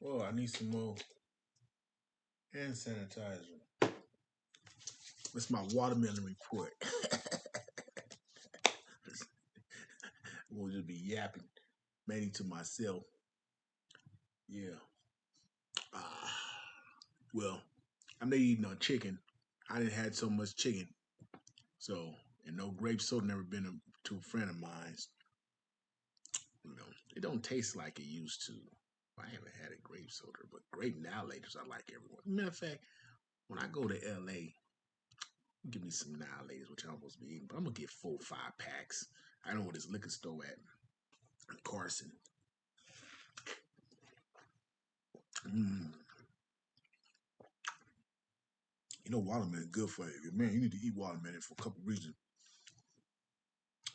Oh, I need some more hand sanitizer. That's my watermelon report. We'll just be yapping, mainly to myself. Yeah. Ah, well, I'm not eating no chicken. I didn't had so much chicken. So, and no grape soda never been to a friend of mine's. It don't taste like it used to. I haven't had a grape soda, but grape now laters I like everyone. Matter of fact, when I go to LA, give me some now laters, which I almost be eating, but I'm gonna get 4 5 packs. I know where this liquor store at in Carson. Mm. Watermelon good for you. Man, you need to eat watermelon for a couple reasons.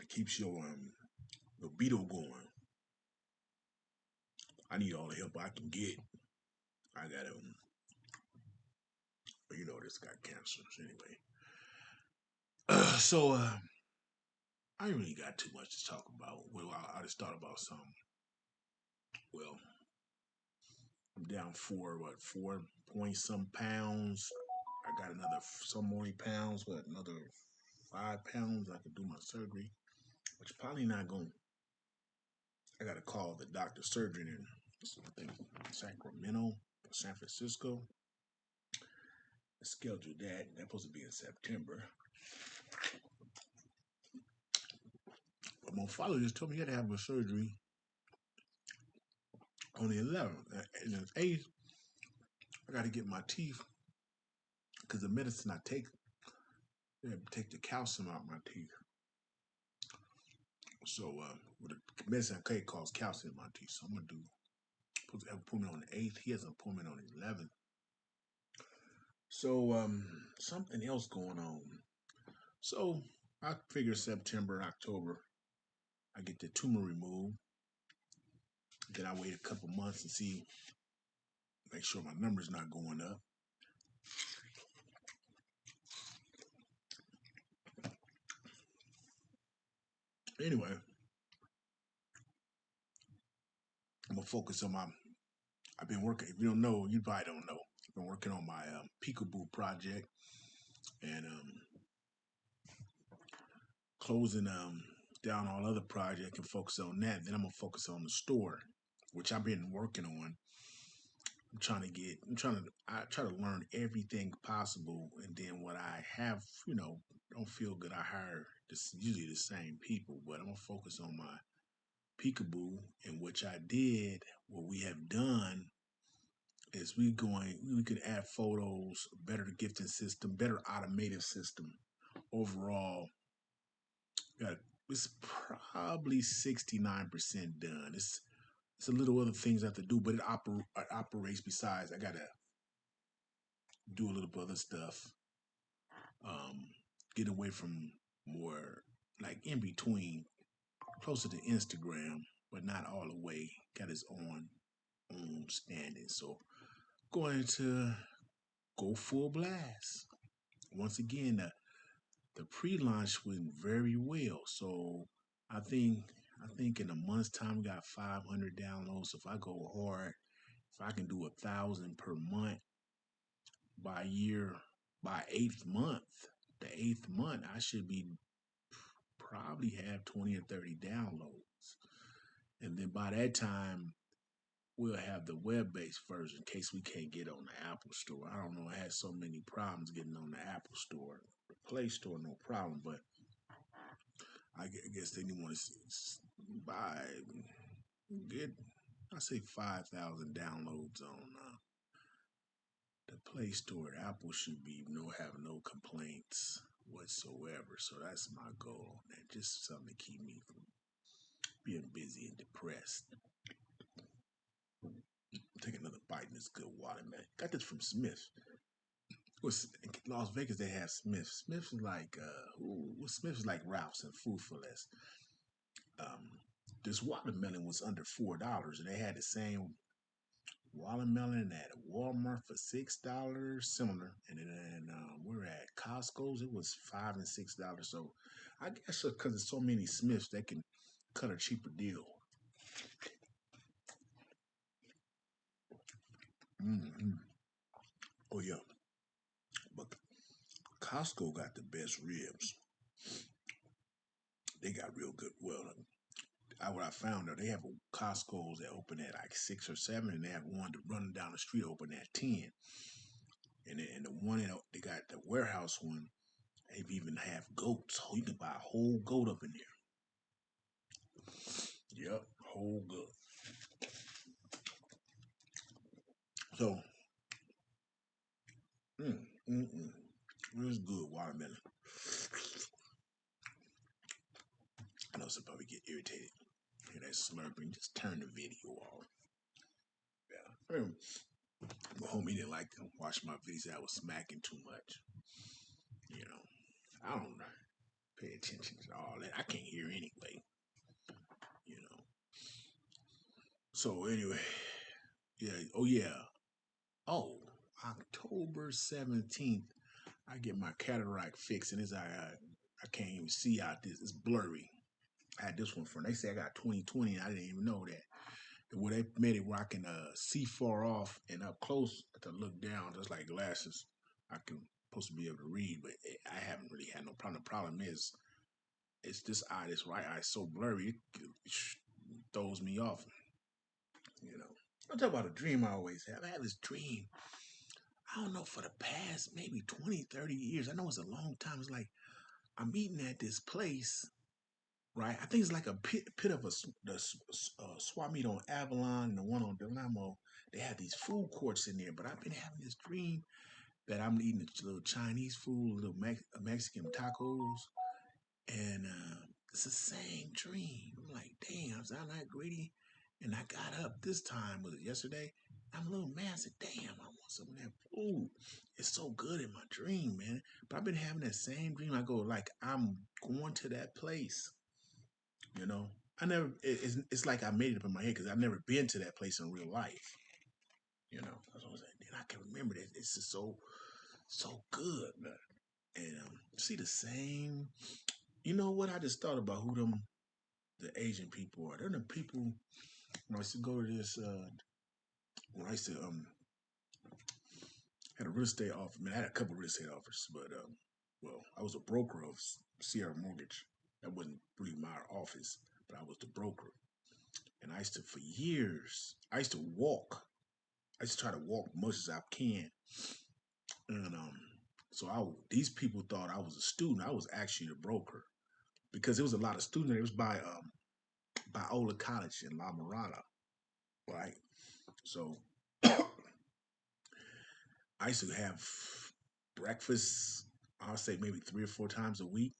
It keeps your libido going. I need all the help I can get. I got but this got cancer anyway. So I ain't really got too much to talk about. Well, I just thought about something. Well, I'm down 4 point some pounds. I got another some more pounds, but another 5 pounds. I could do my surgery, which probably not going. I got to call the doctor surgeon in I think Sacramento, San Francisco. Scheduled that. That's supposed to be in September. But my father just told me he had to have a surgery on the 11th. And the 8th, I got to get my teeth because the medicine I they take the calcium out of my teeth. So with the medicine I take causes calcium in my teeth. So I'm gonna do supposed to have an appointment on the 8th. He has an appointment on the 11th. So something else going on. So I figure September, October, I get the tumor removed. Then I wait a couple months and see, make sure my number's not going up. Anyway, I'm gonna focus on my. I've been working. If you don't know, you probably don't know. I've been working on my Peekaboo project and closing down all other projects and focus on that. Then I'm gonna focus on the store, which I've been working on. I try to learn everything possible, and then what I have, don't feel good. I hire this usually the same people, but I'm gonna focus on my Peekaboo, and which I did. What we have done is we could add photos, better gifting system, better automated system. Overall, got it's probably 69% done. It's a little other things I have to do, but it operates. Besides, I gotta do a little bit other stuff. Um, get away from more like in between, closer to Instagram, but not all the way. Got his own standing. So going to go full blast. Once again, the pre-launch went very well. So I think I think in a month's time we got 500 downloads. So if I go hard, if I can do 1,000 per month by year, by the eighth month, I should be probably have 20 or 30 downloads. And then by that time, we'll have the web-based version in case we can't get on the Apple Store. I don't know. I had so many problems getting on the Apple Store. The Play Store, no problem. But I guess they didn't want to buy, get, I say 5,000 downloads on the Play Store. Apple should be have no complaints whatsoever. So that's my goal on that. Just something to keep me from being busy and depressed. Take another bite in this good watermelon. Got this from Smith. In Las Vegas they have Smith. Smith is like Smith is like Ralph's and Food for Less. Um, this watermelon was under $4, and they had the same watermelon at Walmart for $6, similar. And then we're at Costco's. It was $5 and $6. So I guess because there's so many Smiths, they can cut a cheaper deal. Mm-hmm. Oh yeah, but Costco got the best ribs. They got real good. Well, what I found out they have Costco's that open at like 6 or 7, and they have one that running down the street open at 10. And the one that they got the warehouse one, they even have goats. Oh, you can buy a whole goat up in there. Yep, whole goat. So, mm, mm, mm. It was good watermelon. I know some probably get irritated. Hear that slurping? Just turn the video off. Yeah. My homie didn't like to watch my videos. I was smacking too much. You know, I don't pay attention to all that. I can't hear anyway. You know. So anyway, yeah. Oh yeah. Oh, October 17th, I get my cataract fixed, and I can't even see out this. It's blurry. I had this one from. They say I got 20/20. I didn't even know that. Where they made it where I can see far off and up close to look down, just like glasses. I can supposed to be able to read, but I haven't really had no problem. The problem is, it's this eye, this right eye, is so blurry, it throws me off. You know, I'm talking about a dream I always have. I have this dream. I don't know for the past maybe 20, 30 years. I know it's a long time. It's like I'm eating at this place, right? I think it's like a pit of the swap meet on Avalon and the one on Delamo. They have these food courts in there, but I've been having this dream that I'm eating a little Chinese food, little Mexican tacos, and it's the same dream. I'm like, damn, is that not greedy? And I got up this time, was it yesterday? I'm a little mad. I said, damn, I want some of that food. It's so good in my dream, man. But I've been having that same dream. I go, like, I'm going to that place, you know? I never, it's like I made it up in my head because I've never been to that place in real life, you know? That's what I'm saying. And I can remember that. It's just so good, man. And see the same. You know what? I just thought about who the Asian people are. They're the people. When I used to go to this, when I used to had a real estate office. I mean, I had a couple of real estate offers, but well, I was a broker of Sierra Mortgage. That wasn't really my office, but I was the broker. And I used to, for years, I used to walk. I used to try to walk much as I can. And so these people thought I was a student. I was actually the broker because there was a lot of students. It was by Ola College in La Mirada, right? So I used to have breakfast. I'll say maybe 3 or 4 times a week.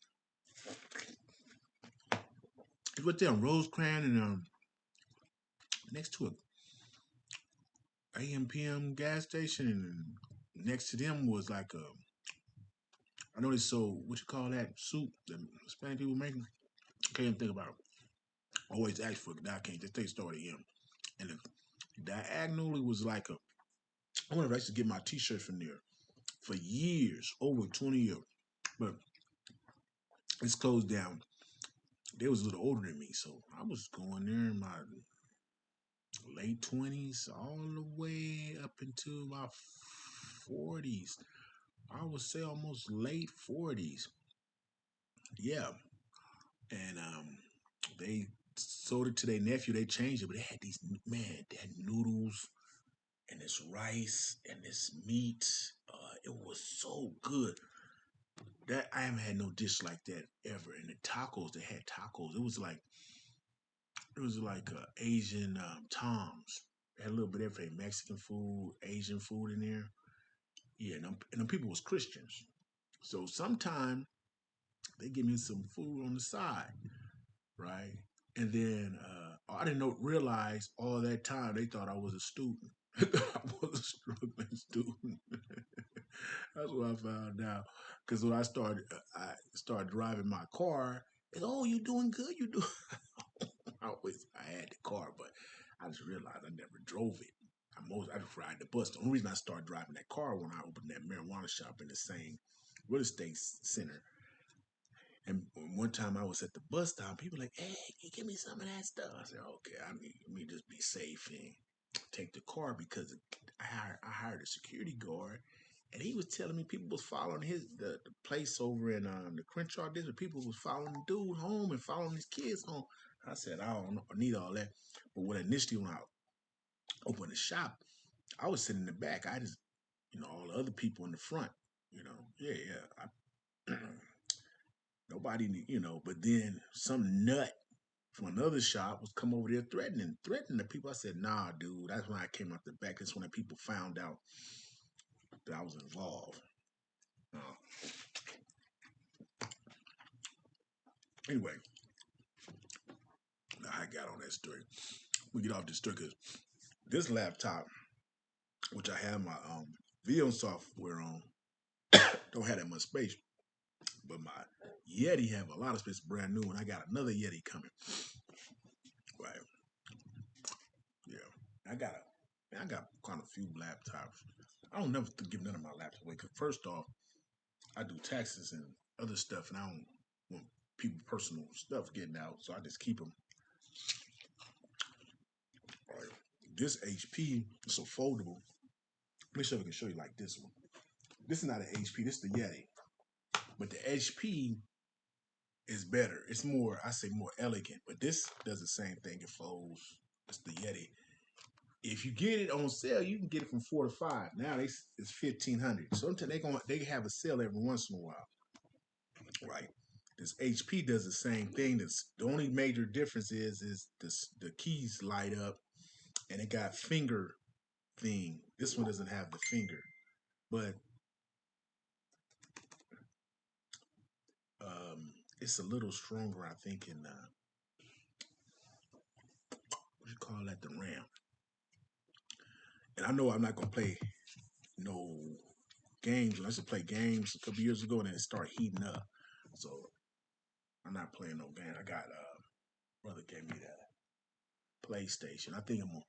It was there on Rosecrans and next to a AM/PM gas station, and next to them was like a. I know they sold what you call that soup that Hispanic people making. Can't even think about it. Always ask for it. I can't just take story to him. And diagonally was like a. I wonder if I used to get my T-shirts from there for years, over 20 years. But it's closed down. They was a little older than me, so I was going there in my late 20s, all the way up into my 40s. I would say almost late 40s. Yeah, and they sold it to their nephew. They changed it, but they had these man, they had noodles and this rice and this meat. It was so good. That I haven't had no dish like that ever. And the tacos, they had tacos. It was like Asian Tom's. They had a little bit of everything: Mexican food, Asian food in there. Yeah, and them people was Christians. So sometimes they give me some food on the side, right? And then I didn't realize all that time they thought I was a student. I was a struggling student. That's what I found out. Because when I started driving my car, it's, oh, you doing good? You do. I had the car, but I just realized I never drove it. I just ride the bus. The only reason I started driving that car when I opened that marijuana shop in the same real estate center. And one time I was at the bus stop, people like, hey, can you give me some of that stuff? I said, okay, let me just be safe and take the car because I hired a security guard, and he was telling me people was following the place over in the Crenshaw district. People was following the dude home and following his kids home. I said I don't need all that. But when I opened the shop, I was sitting in the back. I just all the other people in the front. Yeah, yeah. Nobody, but then some nut from another shop was come over there threatening the people. I said, nah, dude. That's when I came out the back. That's when the people found out that I was involved. Uh, anyway, I got on that story. We get off this story because this laptop, which I have my video software on, don't have that much space. But my Yeti have a lot of space, brand new, and I got another Yeti coming. Right. Yeah. I got kind of few laptops. I don't never give none of my laptops away. Cause first off, I do taxes and other stuff, and I don't want people personal stuff getting out, so I just keep them. Right. This HP is so foldable. Let me see if I can show you like this one. This is not an HP. This is the Yeti, but the HP is better. It's more, I say, more elegant. But this does the same thing. It folds. It's the Yeti. If you get it on sale, you can get it from 4 to 5. Now it's 1,500. Sometimes they have a sale every once in a while, right? This HP does the same thing. The only major difference is the keys light up and it got finger thing. This one doesn't have the finger, but it's a little stronger, I think. In what you call that, the RAM. And I know I'm not gonna play no games. I used to play games a couple years ago, and then it started heating up. So I'm not playing no game. I got brother gave me that PlayStation. I think I'm gonna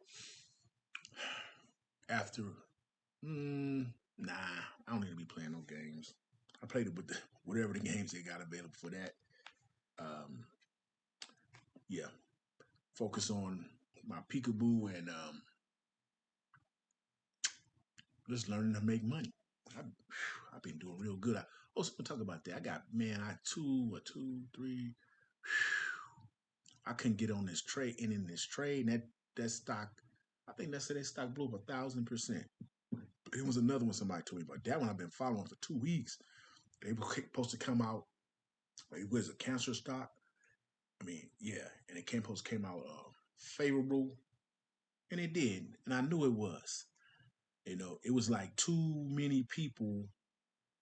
after. Nah, I don't need to be playing no games. I played it with whatever the games they got available for that. Um, yeah, focus on my peekaboo and just learning to make money. I've been doing real good. I also want to talk about that. I got I two, three. I couldn't get on this trade and in this trade. And that stock, I think that said that stock blew up 1,000%. It was another one somebody told me about. That one I've been following for 2 weeks. They were supposed to come out. It was a cancer stock. I mean, yeah, and it came out favorable, and it did, and I knew it was. It was like too many people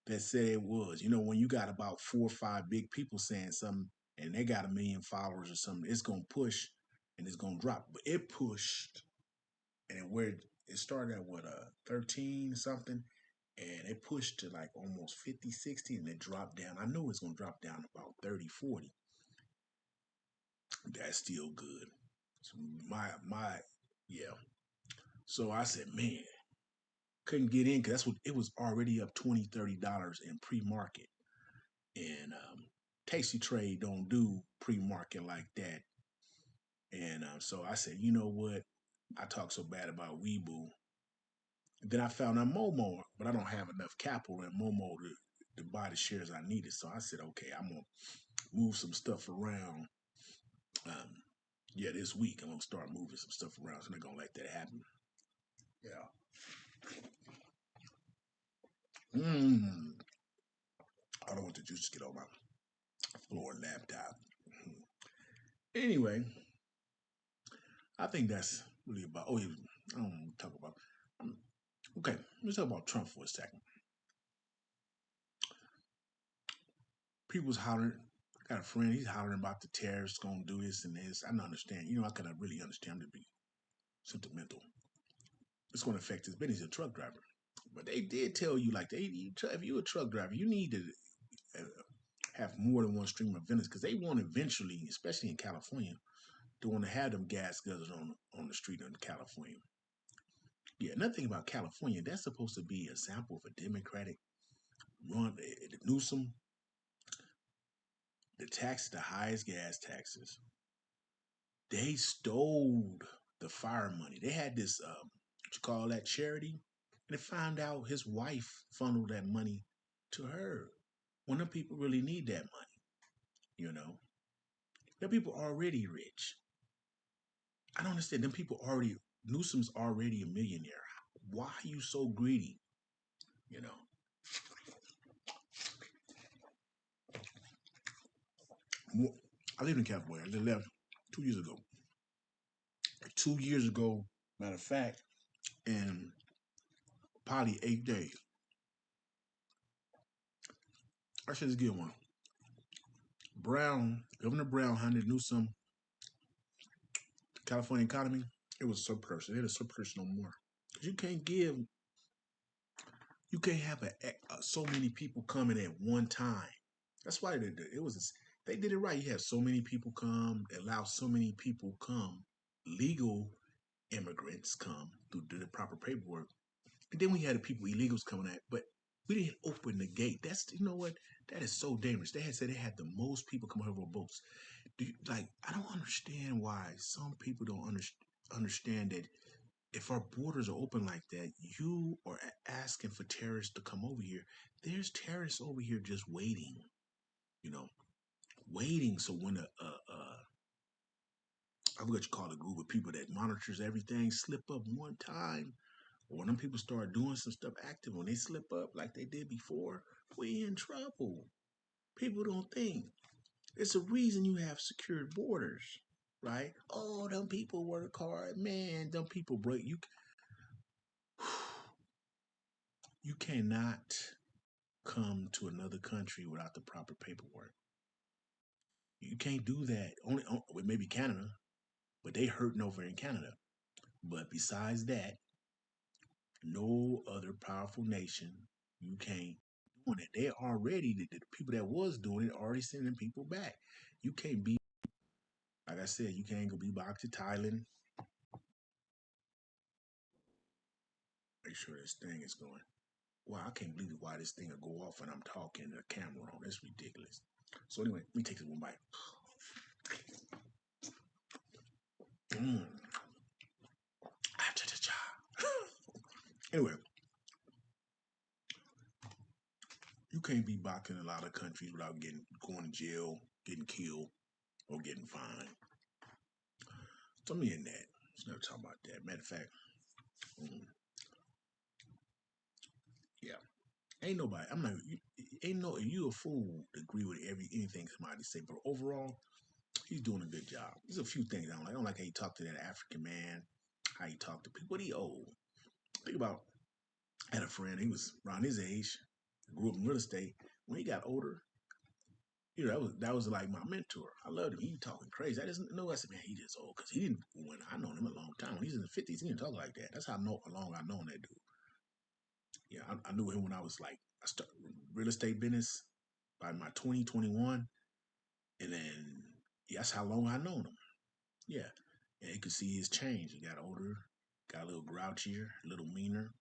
that said it was. When you got about 4 or 5 big people saying something, and they got 1 million followers or something, it's gonna push and it's gonna drop. But it pushed, and where it started at 13 something, and it pushed to like almost 50, 60, and it dropped down. I knew it was gonna drop down about 30, 40. That's still good. So my yeah. So I said, man, couldn't get in because that's what it was already up $20, $30 in pre-market. And Tasty Trade don't do pre-market like that. And so I said, you know what? I talk so bad about Weeble. Then I found out Momo, but I don't have enough capital in Momo to buy the shares I needed. So I said, okay, I'm gonna move some stuff around. Um, yeah, this week I'm gonna start moving some stuff around. So I'm not gonna let that happen. Yeah. Mm. I don't want the juice to get on my floor laptop. Anyway, I think that's really about. Oh, yeah, I don't want to talk about. Um, okay, let's talk about Trump for a second. People's hollering. I got a friend. He's hollering about the tariffs going to do this and this. I don't understand. I cannot really understand him to be sentimental. It's going to affect his business. He's a truck driver, but they did tell you like if you're a truck driver, you need to uh, have more than one stream of vendors because they want eventually, especially in California, they want to have them gas guzzlers on the street in California. Yeah, another thing about California, that's supposed to be a sample of a Democratic run. Newsom, the highest gas taxes. They stole the fire money. They had this you call that, charity, and found out his wife funneled that money to her. When the people really need that money, you know, the people already rich. I don't understand. Them people already, Newsom's already a millionaire. Why are you so greedy? You know, I lived in California. I just left 2 years ago. 2 years ago, matter of fact, in probably 8 days. I should just get one. Governor Brown handed Newsom California economy. It was so personal. It is so personal no more. You can't give. You can't have so many people coming at one time. That's why they did it. They did it right. You have so many people come. They allow so many people come. Legal immigrants come through the proper paperwork. And then we had the people illegals coming at, but we didn't open the gate. That's, you know what? That is so dangerous. They had said they had the most people come over boats. I don't understand why some people don't understand that if our borders are open like that, you are asking for terrorists to come over here. There's terrorists over here just waiting, you know, waiting. So when I forgot you call a group of people that monitors everything slip up one time, or when them people start doing some stuff active, when they slip up like they did before, we in trouble. People don't think. It's a reason you have secured borders, right? Oh, them people work hard, man. Them people break you. You cannot come to another country without the proper paperwork. You can't do that. Only well, maybe Canada, but they hurting over in Canada. But besides that, no other powerful nation, you can't doing it. They already the people that was doing it already sending people back. You can't be like I said. You can't go be back to Thailand. Make sure this thing is going. Wow, I can't believe why this thing will go off when I'm talking the camera on. That's ridiculous. So anyway, let me take this one bite. Mm. Anyway, you can't be boxing in a lot of countries without going to jail, getting killed, or getting fined. So me and that. Let's never talk about that. Matter of fact, mm, yeah. Ain't nobody. I'm not. Ain't no. You a fool to agree with anything somebody say, but overall, he's doing a good job. There's a few things I don't like. I don't like how he talked to that African man. How he talked to people. But he old. Think about. I had a friend. He was around his age. Grew up in real estate. When he got older, that was like my mentor. I loved him. He talking crazy. I just know. I said, man, he just old because he didn't. When I known him a long time. When he's in the 50s, he didn't talk like that. That's how long I known that dude. Yeah, I knew him when I was like I started real estate business by my 2021, and then yeah, that's how long I known him. Yeah, and you could see his change. He got older, got a little grouchier, a little meaner.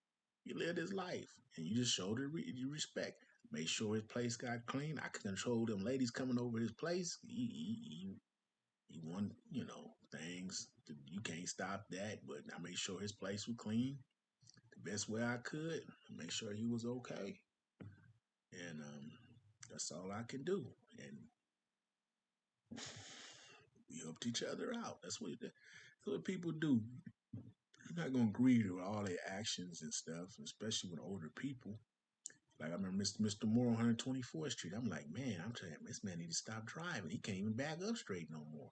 He lived his life, and you just showed it respect. Made sure his place got clean. I could control them ladies coming over his place. He won, things. You can't stop that. But I made sure his place was clean the best way I could. Make sure he was okay, and that's all I can do. And we helped each other out. That's what people do. You're not gonna agree with all their actions and stuff, especially with older people. Like I remember Mr. Moore on 124th Street. I'm like, man, I'm telling you, this man need to stop driving. He can't even back up straight no more.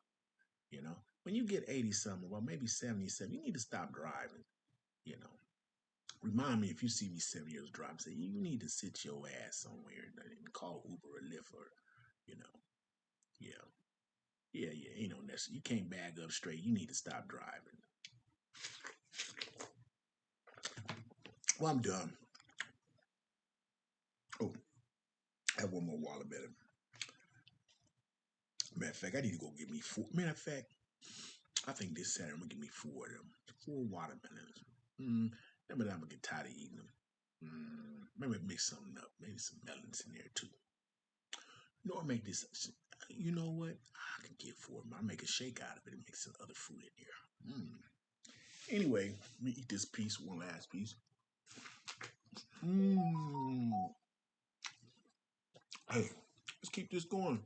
When you get 80 something, well maybe 77, you need to stop driving. You know, remind me if you see me 7 years driving, say you need to sit your ass somewhere and call Uber or Lyft or, you know, yeah, yeah, ain't no necessary. You can't bag up straight. You need to stop driving. Well, I'm done. Oh, I have one more watermelon. Matter of fact, I need to go get me four. Matter of fact, I think this Saturday I'm gonna get me four of them. Four watermelons. Maybe I'm gonna get tired of eating them. Maybe mix something up. Maybe some melons in there too. I'll make this. You know what? I can get four of them. I'll make a shake out of it and mix some other fruit in there. Anyway, let me eat this piece, one last piece. Mmm. Hey, let's keep this going.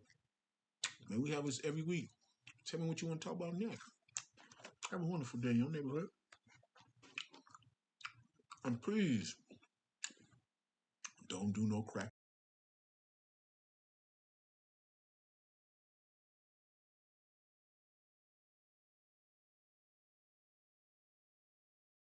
Man, we have this every week. Tell me what you want to talk about next. Have a wonderful day in your neighborhood. And please, don't do no crack.